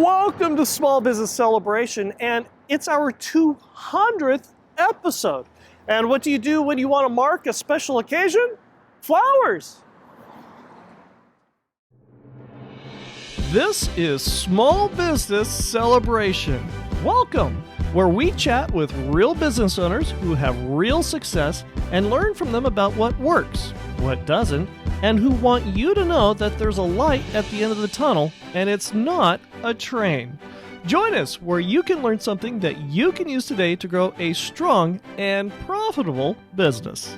Welcome to Small Business Celebration, and it's our 200th episode. And what do you do when you want to mark a special occasion? Flowers! This is Small Business Celebration. Welcome, where we chat with real business owners who have real success and learn from them about what works, what doesn't, and who want you to know that there's a light at the end of the tunnel and it's not a train. Join us where you can learn something that you can use today to grow a strong and profitable business.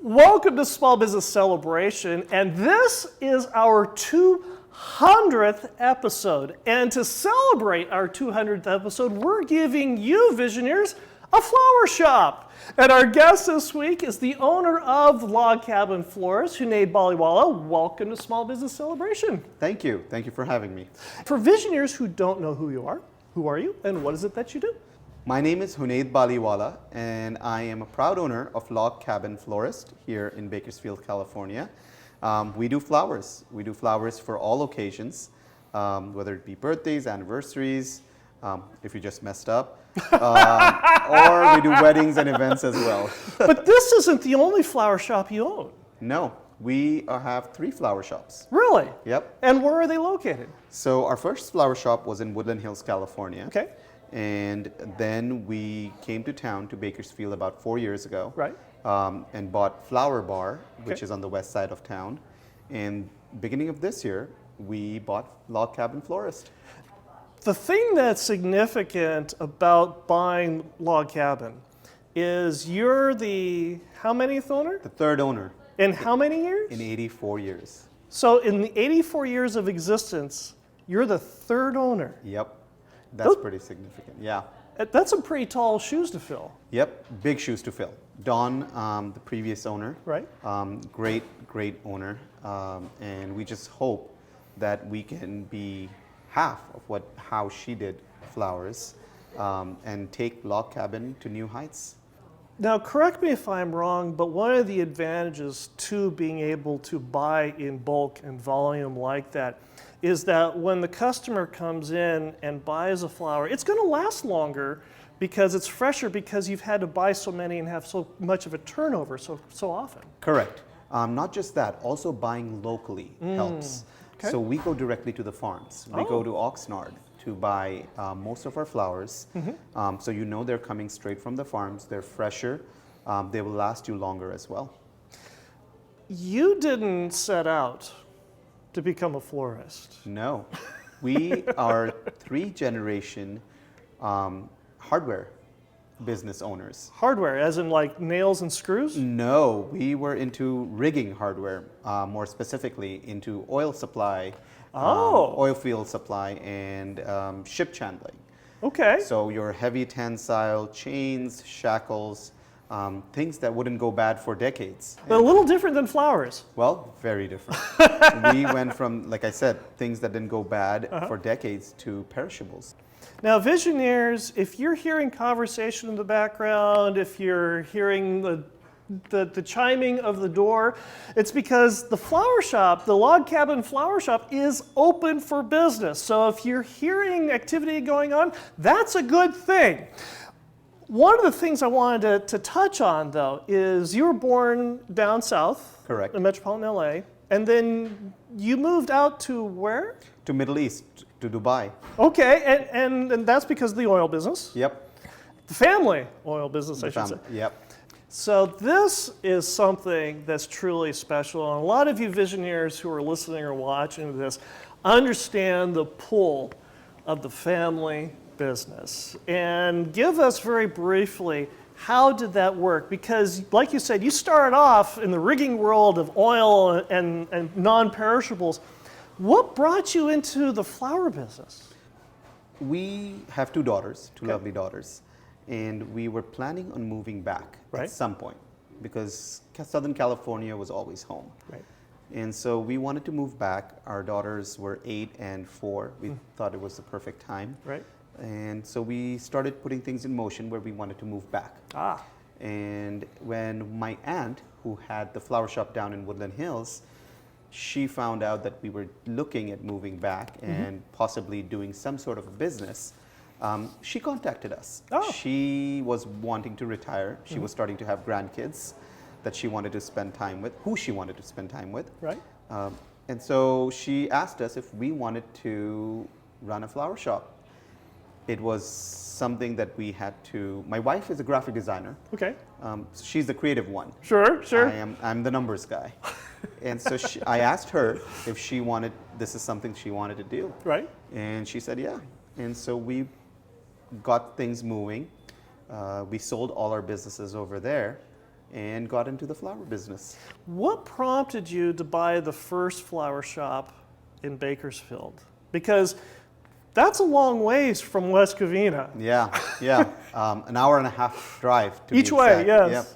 Welcome to Small Business Celebration, and this is our 200th episode. And to celebrate our 200th episode, we're giving you Visionaries a flower shop. And our guest this week is the owner of Log Cabin Florist, Hunaid Baliwala. Welcome to Small Business Celebration. Thank you. Thank you for having me. For Visionaries who don't know who are you and what is it that you do? My name is Hunaid Baliwala, and I am a proud owner of Log Cabin Florist here in Bakersfield, California. We do flowers. We do flowers for all occasions, whether it be birthdays, anniversaries, if you just messed up, or we do weddings and events as well. But this isn't the only flower shop you own. No, we have 3 flower shops. Really? Yep. And where are they located? So our first flower shop was in Woodland Hills, California. Okay. And then we came to town to Bakersfield about 4 years ago. Right. And bought Flower Bar, which Okay. is on the west side of town. And beginning of this year, we bought Log Cabin Florist. The thing that's significant about buying Log Cabin is you're the how manyth owner? The third owner In how many years? in 84 years. So in the 84 years of existence, you're the third owner. Yep, that's pretty significant. Yeah. That's some pretty tall shoes to fill. Yep, big shoes to fill. Don, the previous owner, Right. great owner, and we just hope that we can be half of how she did flowers, and take Log Cabin to new heights. Now, correct me if I'm wrong, but one of the advantages to being able to buy in bulk and volume like that is that when the customer comes in and buys a flower, it's going to last longer because it's fresher because you've had to buy so many and have so much of a turnover so often. Correct. Not just that, also buying locally helps. Okay. So we go directly to the farms. We go to Oxnard to buy most of our flowers. So you know they're coming straight from the farms. They're fresher. They will last you longer as well. You didn't set out to become a florist. No. We are 3-generation hardware business owners. Hardware, as in like nails and screws? No, we were into rigging hardware, more specifically into oil supply, oil field supply, and ship chandling. Okay. So your heavy tensile chains, shackles, things that wouldn't go bad for decades. But a little different than flowers. Well, very different. We went from, like I said, things that didn't go bad for decades to perishables. Now, Visionaries, if you're hearing conversation in the background, if you're hearing the chiming of the door, it's because the flower shop, the Log Cabin Flower Shop, is open for business. So if you're hearing activity going on, that's a good thing. One of the things I wanted to touch on, though, is you were born down south. Correct. In metropolitan LA, and then you moved out to where? To Middle East, to Dubai. Okay, and that's because of the oil business. Yep. The family oil business, I should say. Yep. So this is something that's truly special, and a lot of you Visionaries who are listening or watching this understand the pull of the family business. And give us very briefly, how did that work? Because like you said, you started off in the rigging world of oil and non-perishables. What brought you into the flower business? We have 2 daughters, 2 lovely daughters, and we were planning on moving back at some point because Southern California was always home. Right. And so we wanted to move back. Our daughters were 8 and 4. We thought it was the perfect time. Right. And so we started putting things in motion where we wanted to move back. Ah. And when my aunt, who had the flower shop down in Woodland Hills, she found out that we were looking at moving back and possibly doing some sort of a business. She contacted us. Oh. She was wanting to retire. She was starting to have grandkids that she wanted to spend time with, who she wanted to spend time with. Right. And so she asked us if we wanted to run a flower shop. It was something that we had to. My wife is a graphic designer. Okay. So she's the creative one. Sure, sure. I'm the numbers guy. And so I asked her if this is something she wanted to do. Right. And she said, yeah. And so we got things moving. We sold all our businesses over there and got into the flower business. What prompted you to buy the first flower shop in Bakersfield? Because that's a long ways from West Covina. Yeah. An hour and a half drive to Each be way, exact. yes. Yep.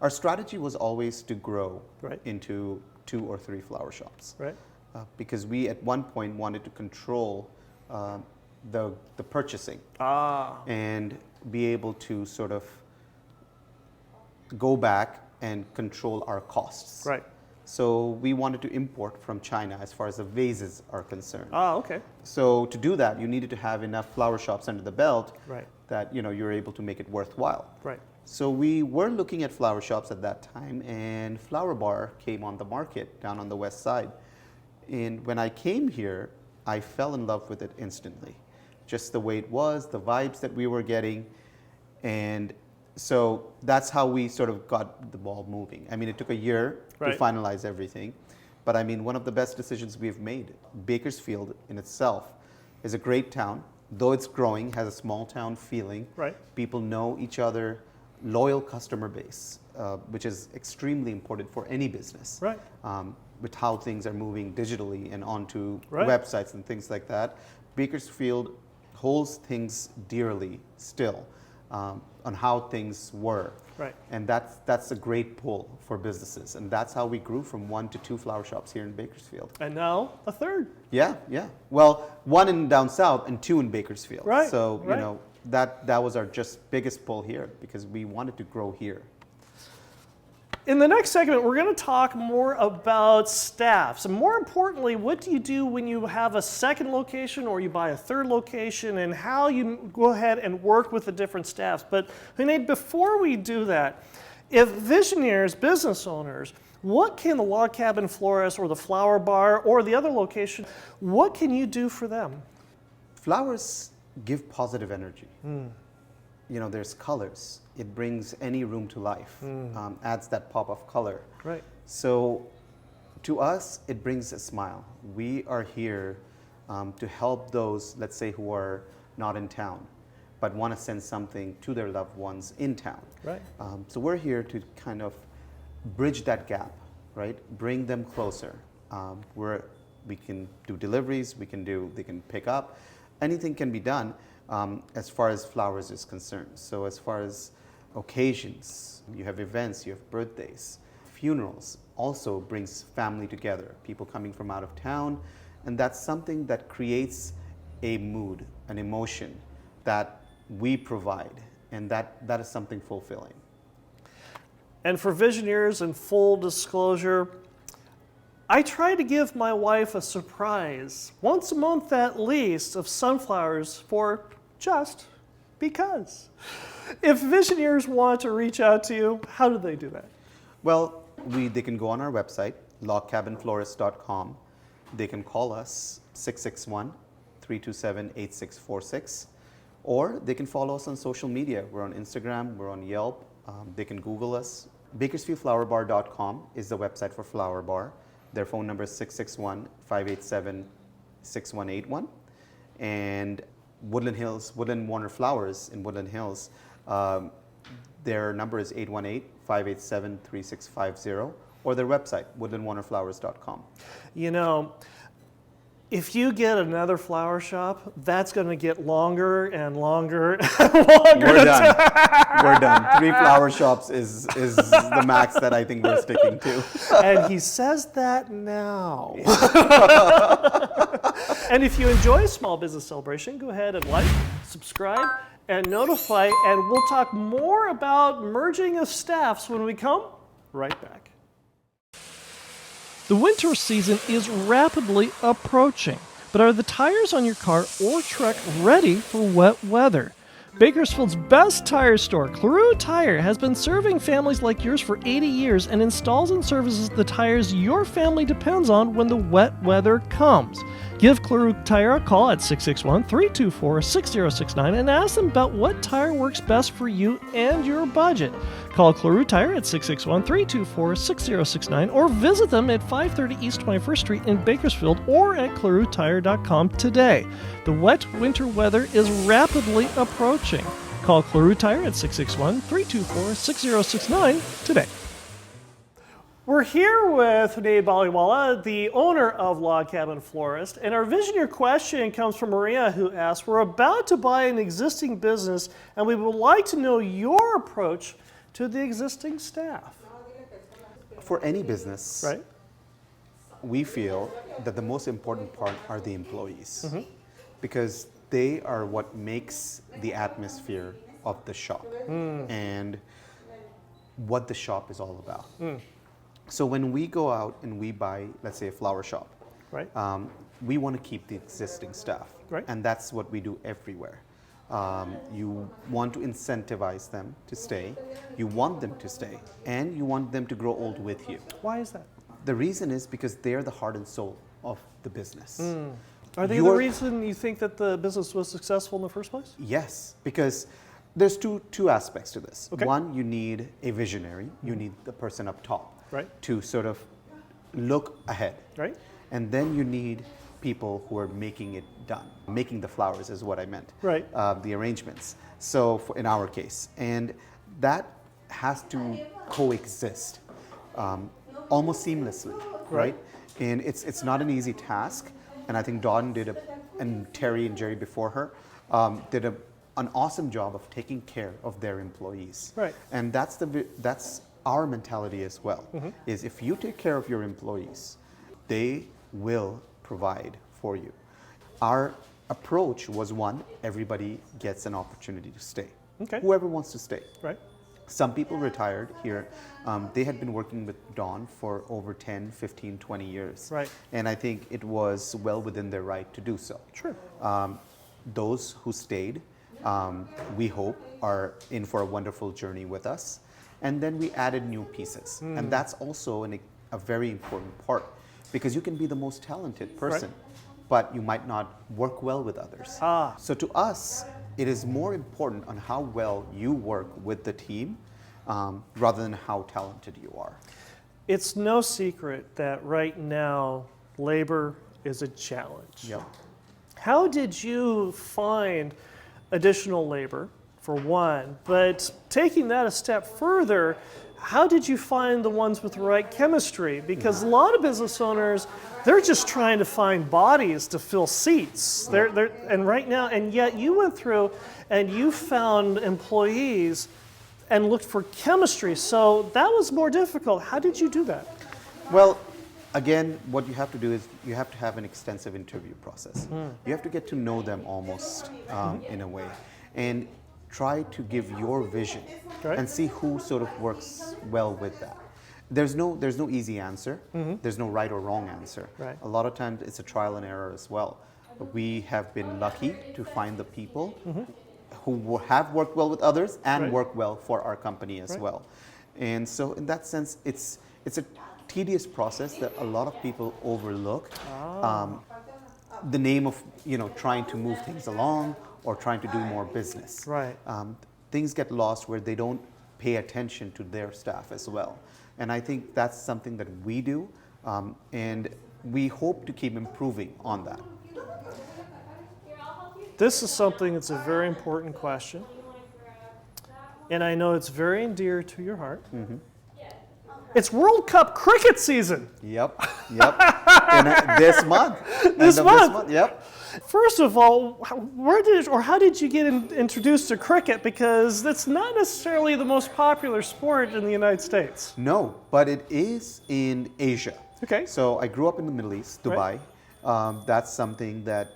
Our strategy was always to grow Right. into 2 or 3 flower shops. Right. Because we at one point wanted to control the purchasing and be able to sort of go back and control our costs. Right. So we wanted to import from China as far as the vases are concerned. Okay. So to do that, you needed to have enough flower shops under the belt Right. that you're able to make it worthwhile. Right. So we were looking at flower shops at that time, and Flower Bar came on the market down on the west side. And when I came here, I fell in love with it instantly. Just the way it was, the vibes that we were getting. And so that's how we sort of got the ball moving. I mean, it took a year Right. to finalize everything. But I mean, one of the best decisions we've made. Bakersfield in itself is a great town. Though it's growing, has a small town feeling. Right. People know each other, loyal customer base, which is extremely important for any business. Right. With how things are moving digitally and onto Right. websites and things like that. Bakersfield holds things dearly still on how things were. Right. And that's a great pull for businesses. And that's how we grew from 1 to 2 flower shops here in Bakersfield. And now a third. Yeah. Well, 1 in down south and 2 in Bakersfield. Right, So, right. that was our just biggest pull here because we wanted to grow here. In the next segment, we're going to talk more about staffs. And more importantly, what do you do when you have a second location or you buy a third location and how you go ahead and work with the different staffs. But Hunaid, before we do that, if visionaries, business owners, what can the Log Cabin Florist or the Flower Bar or the other location, what can you do for them? Flowers give positive energy. There's colors. It brings any room to life, adds that pop of color. Right. So to us, it brings a smile. We are here to help those, let's say, who are not in town, but want to send something to their loved ones in town. Right. So we're here to kind of bridge that gap, right? Bring them closer. We can do deliveries, they can pick up. Anything can be done as far as flowers is concerned. So as far as occasions, you have events, you have birthdays, funerals, also brings family together, people coming from out of town, and that's something that creates a mood, an emotion that we provide, and that is something fulfilling. And for visionaries, in full disclosure, I try to give my wife a surprise once a month at least of sunflowers for just because. If visionaries want to reach out to you, how do they do that? Well, they can go on our website, logcabinflorist.com. They can call us 661-327-8646, or they can follow us on social media. We're on Instagram, we're on Yelp. They can Google us. BakersfieldFlowerBar.com is the website for Flower Bar. Their phone number is 661-587-6181. And Woodland Warner Flowers in Woodland Hills, their number is 818-587-3650, or their website, woodlandwarnerflowers.com. If you get another flower shop, that's going to get longer and longer and longer. We're done. We're done. 3 flower shops is the max that I think we're sticking to. And he says that now. And if you enjoy Small Business Celebration, go ahead and like, subscribe, and notify. And we'll talk more about merging of staffs when we come right back. The winter season is rapidly approaching, but are the tires on your car or truck ready for wet weather? Bakersfield's best tire store, Claru Tire, has been serving families like yours for 80 years and installs and services the tires your family depends on when the wet weather comes. Give Claru Tire a call at 661-324-6069 and ask them about what tire works best for you and your budget. Call Claru Tire at 661-324-6069 or visit them at 530 East 21st Street in Bakersfield or at clarutire.com today. The wet winter weather is rapidly approaching. Call Claru Tire at 661-324-6069 today. We're here with Hunaid Baliwala, the owner of Log Cabin Florist, and our Visioneer question comes from Maria, who asks, we're about to buy an existing business and we would like to know your approach to the existing staff. For any business, Right? we feel that the most important part are the employees, because they are what makes the atmosphere of the shop and what the shop is all about. So when we go out and we buy, let's say, a flower shop, Right? we want to keep the existing staff, Right. and that's what we do everywhere. You want to incentivize them to stay, you want them to stay, and you want them to grow old with you. Why is that? The reason is because they're the heart and soul of the business. Are they the reason you think that the business was successful in the first place? Yes, because there's two aspects to this. Okay. One, you need a visionary, you need the person up top, Right? to sort of look ahead. Right? And then you need people who are making it done. Making the flowers is what I meant. Right. The arrangements. So in our case, and that has to coexist almost seamlessly, right? And it's not an easy task. And I think Dawn and Terry and Jerry before her did an awesome job of taking care of their employees. Right. And that's our mentality as well, is if you take care of your employees, they will provide for you. Our approach was one, everybody gets an opportunity to stay. Okay. Whoever wants to stay. Right? Some people retired here. They had been working with Dawn for over 10, 15, 20 years. Right. And I think it was well within their right to do so. Sure. Those who stayed, we hope, are in for a wonderful journey with us. And then we added new pieces. And that's also a very important part, because you can be the most talented person, but you might not work well with others. So to us, it is more important on how well you work with the team rather than how talented you are. It's no secret that right now labor is a challenge. Yep. How did you find additional labor, for one, but taking that a step further, how did you find the ones with the right chemistry? Because a lot of business owners, they're just trying to find bodies to fill seats. And right now, and yet you went through and you found employees and looked for chemistry. So that was more difficult. How did you do that? Well, again, what you have to do is you have to have an extensive interview process. You have to get to know them almost in a way, and try to give your vision and see who sort of works well with that. There's no easy answer. There's no right or wrong answer. Right. A lot of times it's a trial and error as well. We have been lucky to find the people who have worked well with others and work well for our company as well. And so in that sense, it's a tedious process that a lot of people overlook. The name of trying to move things along or trying to do more business. Right. Things get lost where they don't pay attention to their staff as well. And I think that's something that we do, and we hope to keep improving on that. This is something that's a very important question, and I know it's very dear to your heart. It's World Cup cricket season. Yep. And this month. This month. Yep. First of all, how did you get introduced to cricket? Because that's not necessarily the most popular sport in the United States. No, but it is in Asia. Okay. So I grew up in the Middle East, Dubai. That's something that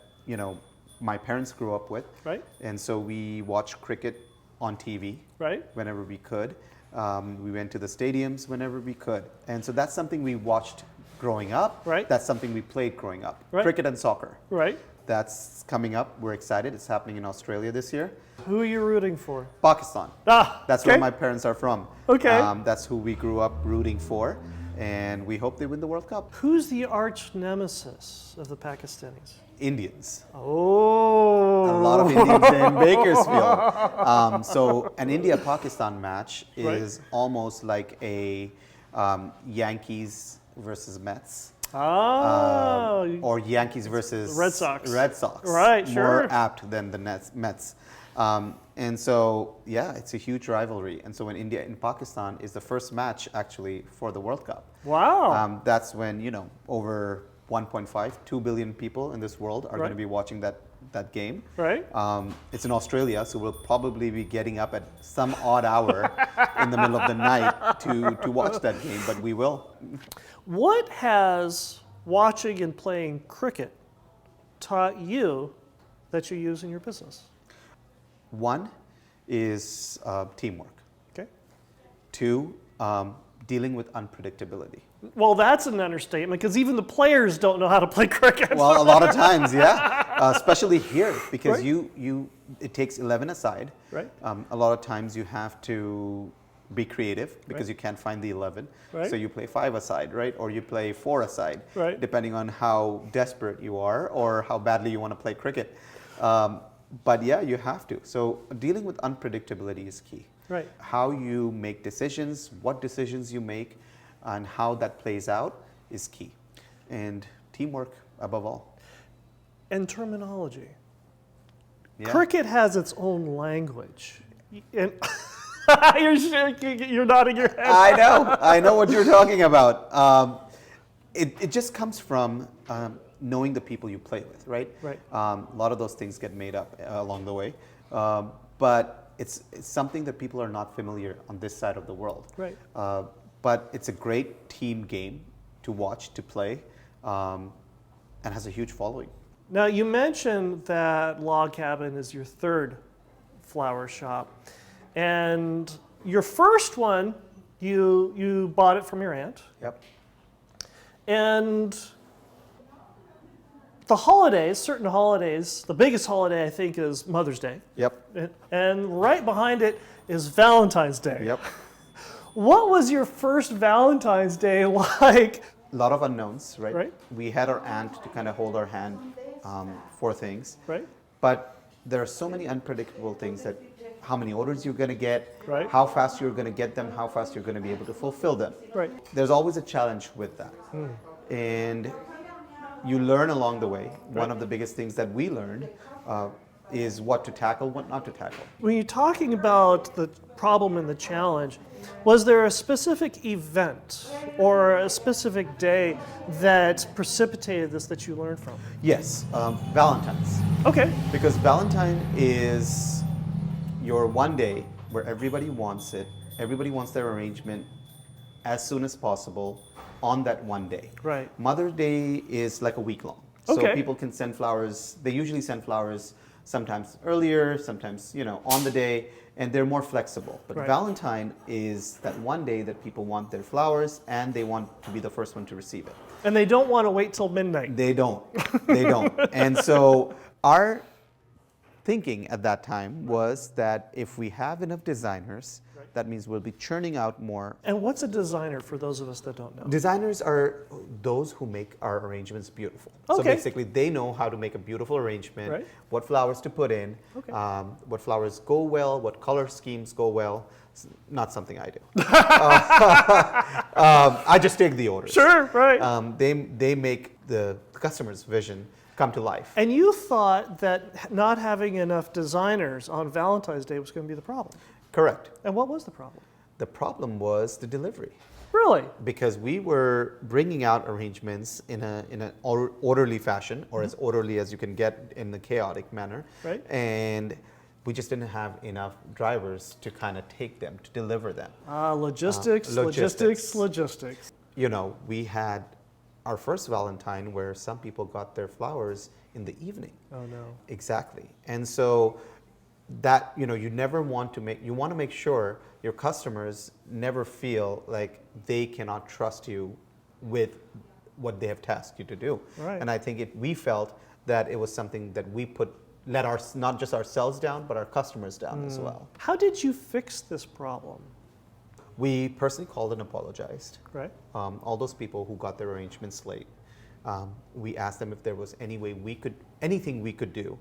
my parents grew up with. Right. And so we watched cricket on TV. Right. Whenever we could. We went to the stadiums whenever we could. And so that's something we watched growing up. Right. That's something we played growing up. Right. Cricket and soccer. Right. That's coming up. We're excited. It's happening in Australia this year. Who are you rooting for? Pakistan. That's okay. where my parents are from. Okay. That's who we grew up rooting for. And we hope they win the World Cup. Who's the arch nemesis of the Pakistanis? Indians. Oh. A lot of Indians in Bakersfield. So an India-Pakistan match is almost like a Yankees versus Mets. Or Yankees versus Red Sox. Red Sox. Right, sure. More apt than the Mets. And so, yeah, it's a huge rivalry. And so when India and Pakistan is the first match actually for the World Cup. Wow. That's when, over 1.5, 2 billion people in this world are going to be watching that game. Right. It's in Australia, so we'll probably be getting up at some odd hour in the middle of the night to watch that game, but we will. What has watching and playing cricket taught you that you use in your business? One is teamwork. Okay. Two, dealing with unpredictability. Well, that's an understatement because even the players don't know how to play cricket. Well, a lot of times, yeah, especially here because Right. it takes 11 aside. Right. A lot of times you have to be creative because Right. you can't find the 11. Right. So you play 5 aside, right? Or you play 4 aside, Right. depending on how desperate you are or how badly you want to play cricket. But yeah, you have to. So dealing with unpredictability is key. Right. How you make decisions, what decisions you make, and how that plays out is key. And teamwork above all. And terminology. Yeah. Cricket has its own language. And you're nodding your head. I know what you're talking about. It just comes from knowing the people you play with, right? Right. A lot of those things get made up along the way. But it's something that people are not familiar on this side of the world. Right. But it's a great team game to watch, to play, and has a huge following. Now, you mentioned that Log Cabin is your third flower shop. And your first one, you bought it from your aunt. Yep. And the holidays, certain holidays, the biggest holiday I think is Mother's Day. Yep. And right behind it is Valentine's Day. Yep. What was your first Valentine's Day like? A lot of unknowns, right? Right. We had our aunt to kind of hold our hand for things. Right. But there are so many unpredictable things that how many orders you're going to get, Right. how fast you're going to get them, how fast you're going to be able to fulfill them. Right. There's always a challenge with that. And you learn along the way. One of the biggest things that we learned is what to tackle, what not to tackle. When you're talking about the problem and the challenge, was there a specific event or a specific day that precipitated this that you learned from? Yes, Valentine's. Okay. Because Valentine is your one day where everybody wants it. Everybody wants their arrangement as soon as possible on that one day. Right. Mother's Day is like a week long. Okay. So people can send flowers. They usually send flowers sometimes earlier, sometimes, on the day, and they're more flexible. But Right. Valentine is that one day that people want their flowers and they want to be the first one to receive it. And they don't want to wait till midnight. They don't. They don't. And so our thinking at that time was that if we have enough designers, that means we'll be churning out more. And what's a designer for those of us that don't know? Designers are those who make our arrangements beautiful. So Okay. basically, they know how to make a beautiful arrangement, Right. what flowers to put in, Okay. what flowers go well, what color schemes go well. It's not something I do. I just take the orders. Sure, right. They make the customer's vision come to life. And you thought that not having enough designers on Valentine's Day was going to be the problem. Correct. And what was the problem? The problem was the delivery. Really? Because we were bringing out arrangements in an orderly fashion, or as orderly as you can get in the chaotic manner. Right. And we just didn't have enough drivers to kind of take them, to deliver them. Logistics. We had our first Valentine where some people got their flowers in the evening. Oh, no. Exactly. And so that, you never want to you want to make sure your customers never feel like they cannot trust you with what they have tasked you to do. Right. And I think we felt that it was something that we let not just ourselves down, but our customers down as well. How did you fix this problem? We personally called and apologized. Right. All those people who got their arrangements late, we asked them if there was anything we could do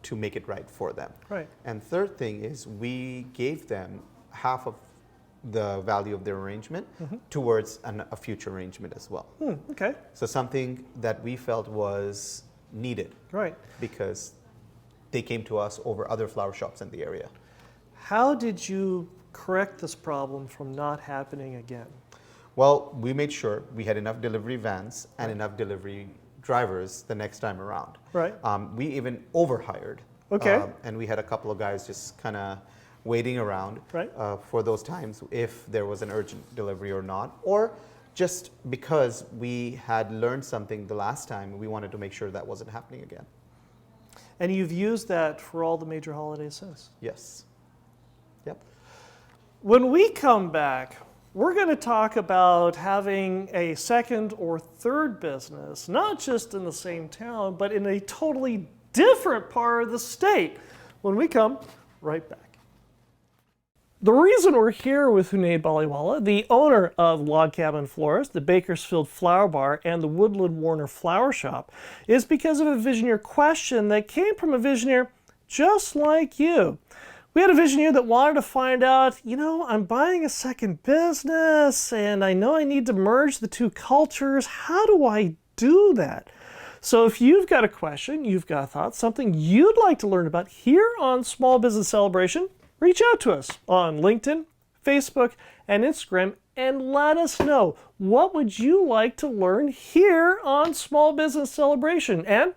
to make it right for them. Right. And third thing is we gave them half of the value of their arrangement towards a future arrangement as well. Okay. So something that we felt was needed. Right. Because they came to us over other flower shops in the area. How did you correct this problem from not happening again? Well, we made sure we had enough delivery vans and enough delivery drivers the next time around. Right. We even overhired. Okay. And we had a couple of guys just kind of waiting around Right. For those times if there was an urgent delivery or not, or just because we had learned something the last time, we wanted to make sure that wasn't happening again. And you've used that for all the major holidays since? Yes. Yep. When we come back, we're going to talk about having a second or third business, not just in the same town, but in a totally different part of the state. When we come right back. The reason we're here with Hunaid Baliwala, the owner of Log Cabin Florist, the Bakersfield Flower Bar, and the Woodland Warner Flower Shop, is because of a Visioneer question that came from a Visioneer just like you. We had a Visioneer that wanted to find out, I'm buying a second business, and I know I need to merge the two cultures. How do I do that? So if you've got a question, you've got a thought, something you'd like to learn about here on Small Business Celebration, reach out to us on LinkedIn, Facebook, and Instagram, and let us know, what would you like to learn here on Small Business Celebration? And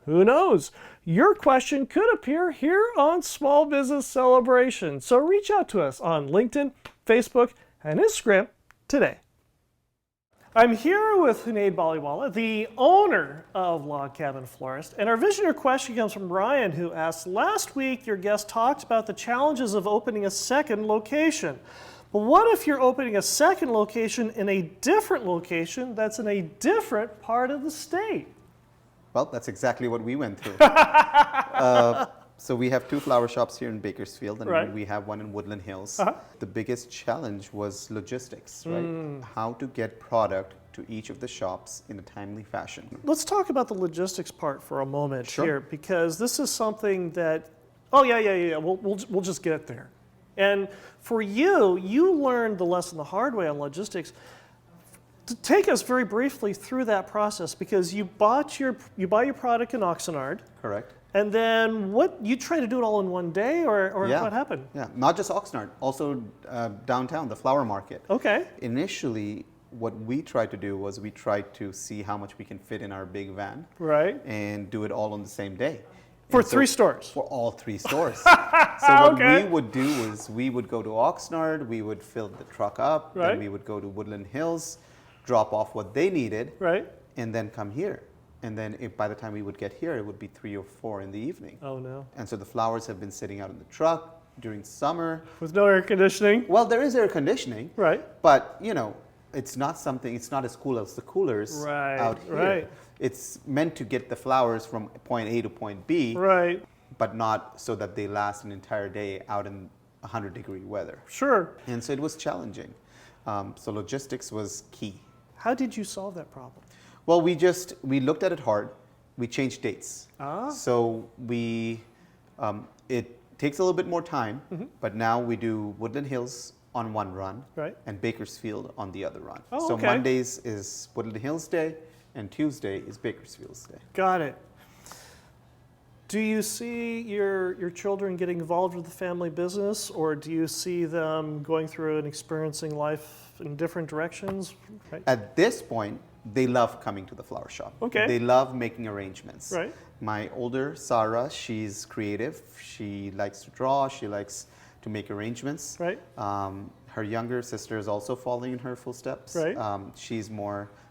who knows, your question could appear here on Small Business Celebration. So reach out to us on LinkedIn, Facebook, and Instagram today. I'm here with Hunaid Baliwala, the owner of Log Cabin Florist, and our Visioneer question comes from Ryan, who asks, last week your guest talked about the challenges of opening a second location. But what if you're opening a second location in a different location that's in a different part of the state? Well, that's exactly what we went through. So we have two flower shops here in Bakersfield, and Right. we have one in Woodland Hills. Uh-huh. The biggest challenge was logistics, right? How to get product to each of the shops in a timely fashion. Let's talk about the logistics part for a moment Sure. here, because this is something that, we'll just get there. And for you learned the lesson the hard way on logistics. Take us very briefly through that process, because you buy your product in Oxnard. Correct. And then you try to do it all in one day, or Yeah. what happened? Yeah, not just Oxnard, also downtown, the flower market. Okay. Initially, what we tried to do was we tried to see how much we can fit in our big van Right. and do it all on the same day. For And so- 3 stores. For all 3 stores. So what Okay. we would do is we would go to Oxnard, we would fill the truck up, Right. then we would go to Woodland Hills, drop off what they needed, Right. and then come here. And then by the time we would get here, it would be 3 or 4 in the evening. Oh no. And so the flowers have been sitting out in the truck during summer. With no air conditioning. Well, there is air conditioning, Right. but it's not as cool as the coolers Right, out here. right. It's meant to get the flowers from point A to point B, Right. but not so that they last an entire day out in 100-degree weather. Sure. And so it was challenging. So logistics was key. How did you solve that problem? Well, we looked at it hard. We changed dates. Ah. So it takes a little bit more time, but now we do Woodland Hills on one run, Right. and Bakersfield on the other run. Oh, so okay. Mondays is Woodland Hills Day, and Tuesday is Bakersfield's Day. Got it. Do you see your children getting involved with the family business, or do you see them going through and experiencing life in different directions? Right. At this point, they love coming to the flower shop. Okay. They love making arrangements. Right. My older, Sarah, she's creative. She likes to draw. She likes to make arrangements. Right. Her younger sister is also following in her footsteps. Right.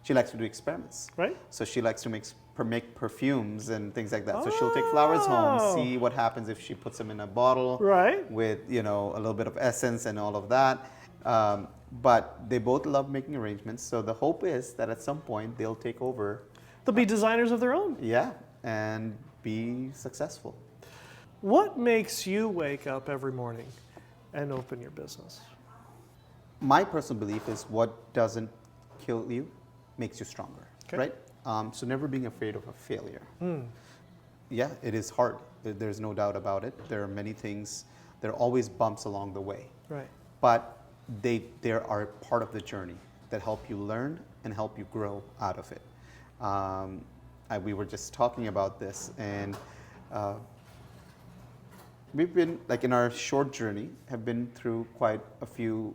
she likes to do experiments. Right. So she likes to make perfumes and things like that. So she'll take flowers home, see what happens if she puts them in a bottle Right. with, you know, a little bit of essence and all of that. But they both love making arrangements. So the hope is that at some point they'll take over. They'll be designers of their own. Yeah, and be successful. What makes you wake up every morning and open your business? My personal belief is what doesn't kill you makes you stronger, Okay. right? So never being afraid of a failure. Yeah, it is hard. There's no doubt about it. There are many things, there are always bumps along the way. Right. But they are part of the journey that help you learn and help you grow out of it. We were just talking about this, and we've been, like in our short journey, have been through quite a few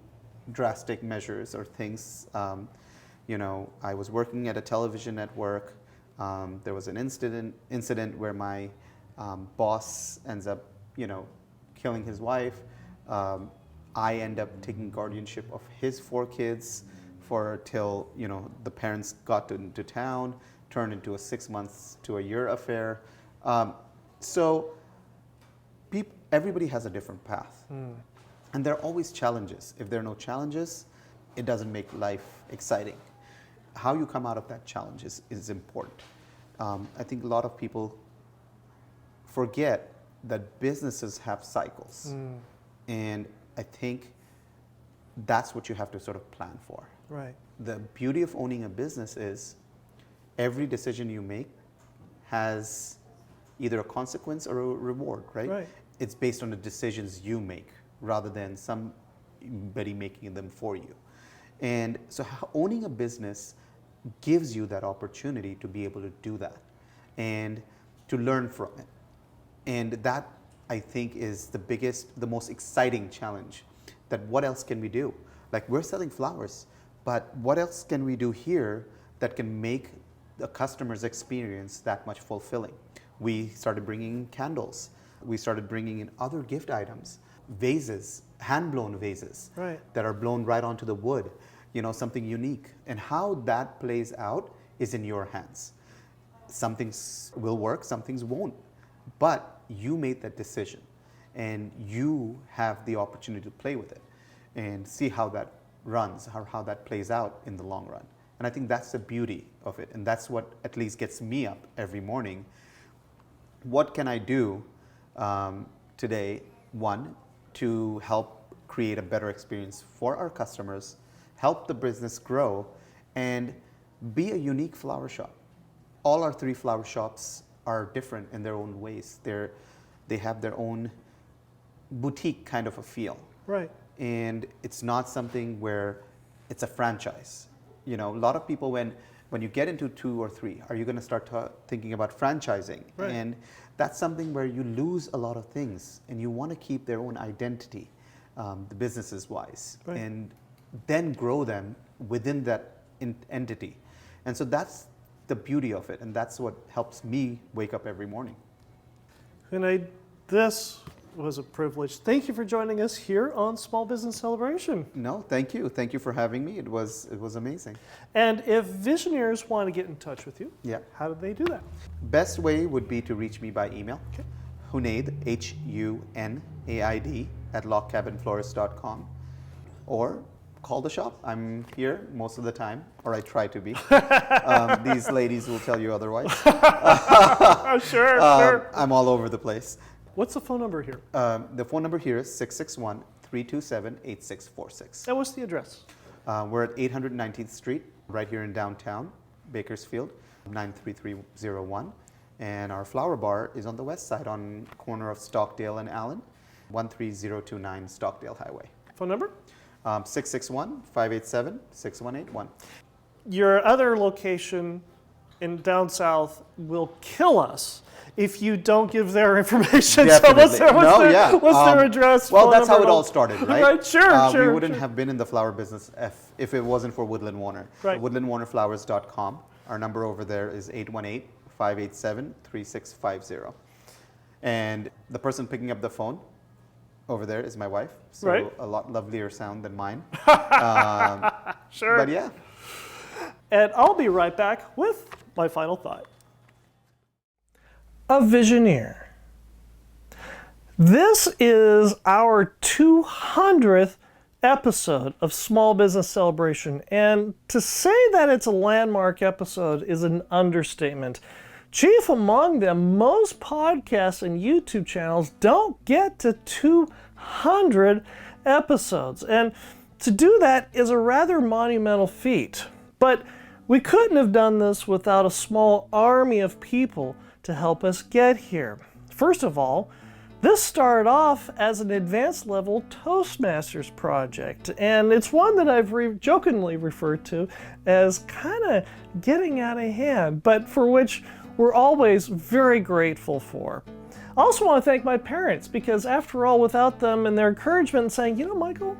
drastic measures or things. You know, I was working at a television network. There was an incident where my boss ends up, you know, killing his wife. I end up taking guardianship of his 4 kids till, you know, the parents got into town, turned into a 6 months to a year affair. So everybody has a different path. And there are always challenges. If there are no challenges, it doesn't make life exciting. How you come out of that challenge is important. I think a lot of people forget that businesses have cycles. And I think that's what you have to sort of plan for. Right. The beauty of owning a business is every decision you make has either a consequence or a reward, right? Right. It's based on the decisions you make rather than somebody making them for you. And so owning a business gives you that opportunity to be able to do that and to learn from it. And that, I think, is the most exciting challenge. That what else can we do? Like, we're selling flowers, but what else can we do here that can make the customer's experience that much fulfilling? We started bringing in candles. We started bringing in other gift items, vases, hand-blown vases, Right. that are blown right onto the wood, you know, something unique. And how that plays out is in your hands. Some things will work, some things won't. But you made that decision, and you have the opportunity to play with it and see how that runs, how that plays out in the long run. And I think that's the beauty of it, and that's what at least gets me up every morning. What can I do today, one, to help create a better experience for our customers, help the business grow, and be a unique flower shop. All our 3 flower shops are different in their own ways. They have their own boutique kind of a feel. Right. And it's not something where it's a franchise. You know, a lot of people, when you get into 2 or 3, are you going to start thinking about franchising? Right. And that's something where you lose a lot of things, and you want to keep their own identity, the businesses wise, Right. and then grow them within that entity. And so that's the beauty of it, and that's what helps me wake up every morning. Hunaid, this was a privilege. Thank you for joining us here on Small Business Celebration. No, thank you. Thank you for having me. It was amazing. And if visionaries want to get in touch with you, Yeah. how do they do that? Best way would be to reach me by email. Okay. Hunaid, Hunaid, at logcabinflorist.com, or call the shop. I'm here most of the time, or I try to be. These ladies will tell you otherwise. Sure. I'm all over the place. What's the phone number here? The phone number here is 661-327-8646. And what's the address? We're at 819th Street, right here in downtown Bakersfield, 93301. And our flower bar is on the west side on corner of Stockdale and Allen, 13029 Stockdale Highway. Phone number? 661-587-6181. Your other location in down south will kill us if you don't give their information. Definitely. So what's their address? Well, phone that's how number, it all and started, right? Right, sure. We wouldn't have been in the flower business if it wasn't for Woodland Warner. Right. WoodlandWarnerFlowers.com. Our number over there is 818-587-3650. And the person picking up the phone over there is my wife. So Right. a lot lovelier sound than mine. Sure. But yeah. and I'll be right back with my final thought. A visioneer. This is our 200th episode of Small Business Celebration, and to say that it's a landmark episode is an understatement. Chief among them, most podcasts and YouTube channels don't get to 200 episodes, and to do that is a rather monumental feat. But we couldn't have done this without a small army of people to help us get here. First of all, this started off as an advanced level Toastmasters project, and it's one that I've jokingly referred to as kind of getting out of hand, but for which we're always very grateful for. I also want to thank my parents, because after all, without them and their encouragement and saying, you know, Michael,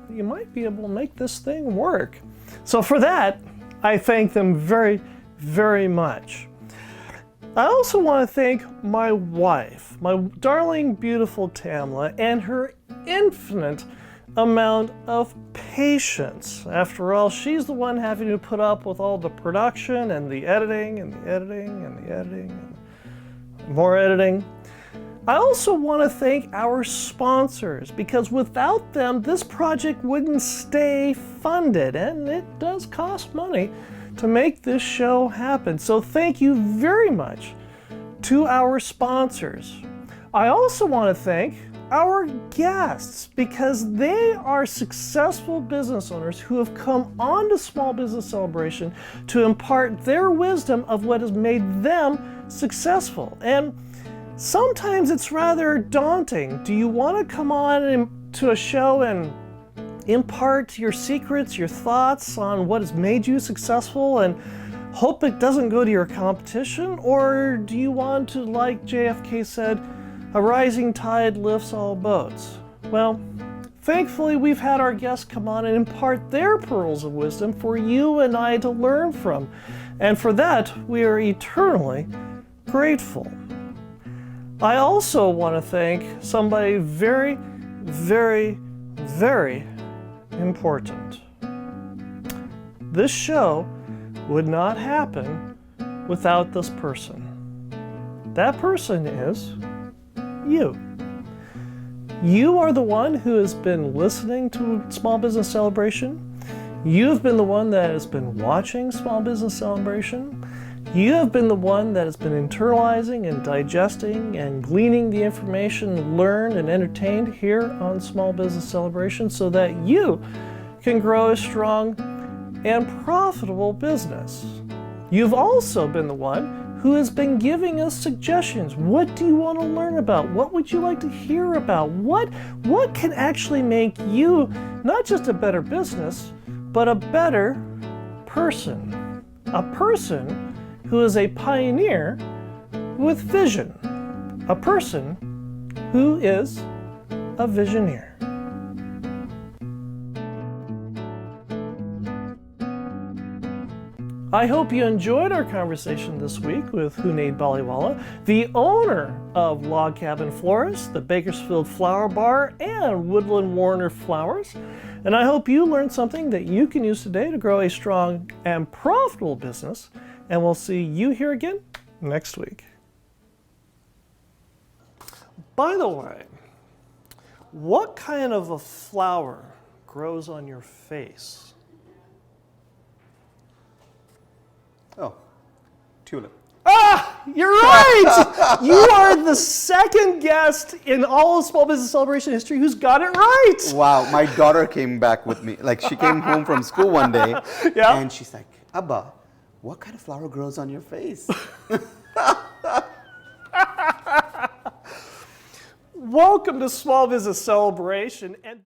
you might be able to make this thing work. So for that, I thank them very, very much. I also want to thank my wife, my darling, beautiful Tamla, and her infinite amount of patience. After all, she's the one having to put up with all the production and the editing and the editing and the editing and more editing. I also want to thank our sponsors, because without them, this project wouldn't stay funded, and it does cost money to make this show happen. So thank you very much to our sponsors. I also want to thank our guests, because they are successful business owners who have come on to Small Business Celebration to impart their wisdom of what has made them successful. And sometimes it's rather daunting. Do you want to come on to a show and impart your secrets, your thoughts on what has made you successful and hope it doesn't go to your competition? Or do you want to, like JFK said, a rising tide lifts all boats? Well, thankfully we've had our guests come on and impart their pearls of wisdom for you and I to learn from. And for that, we are eternally grateful. I also want to thank somebody very, very, very important. This show would not happen without this person. That person is you. You are the one who has been listening to Small Business Celebration. You've been the one that has been watching Small Business Celebration. You have been the one that has been internalizing and digesting and gleaning the information learned and entertained here on Small Business Celebration, so that you can grow a strong and profitable business. You've also been the one who has been giving us suggestions. What do you want to learn about? What would you like to hear about? What can actually make you not just a better business, but a better person? A person who is a pioneer with vision. A person who is a visioneer. I hope you enjoyed our conversation this week with Hunaid Baliwala, the owner of Log Cabin Florist, the Bakersfield Flower Bar, and Woodland Warner Flowers. And I hope you learned something that you can use today to grow a strong and profitable business. And we'll see you here again next week. By the way, what kind of a flower grows on your face? Oh, tulip. Ah, you're right! You are the second guest in all of Small Business Celebration history who's got it right. Wow, my daughter came back with me. Like, she came home from school one day, Yeah. and she's like, Abba, what kind of flower grows on your face? Welcome to Small Business Celebration. And